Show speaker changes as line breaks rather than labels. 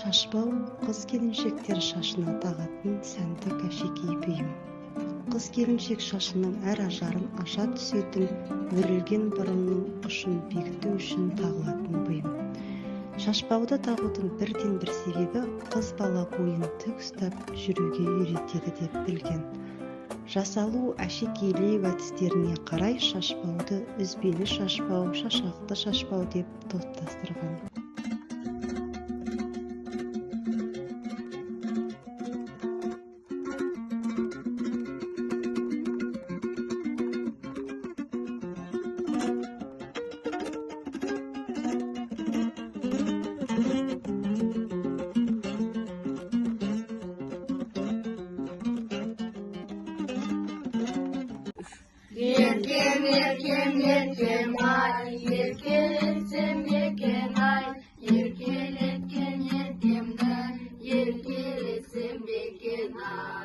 Шашпау қыз-келіншектер шашына тағатын сәндік әшекей бұйым. Қыз-келіншек шашының әр ажарын аша түсетін өрілген бұрымның ұшын бекіту үшін тағылатын бұйым. Шашпауды тағудың бірден бір себебі қыз бала бойын тік ұстап жүруге үйретеді деп білген. Жасалу әшекейлеу әдістеріне қарай шашпауды үзбелі шашпау, шашақты шашпау деп топтастырған.
Еркем, еркем, еркем ай, еркелетсем екен ай, еркелеткен еркемді, еркелетсем екен ай.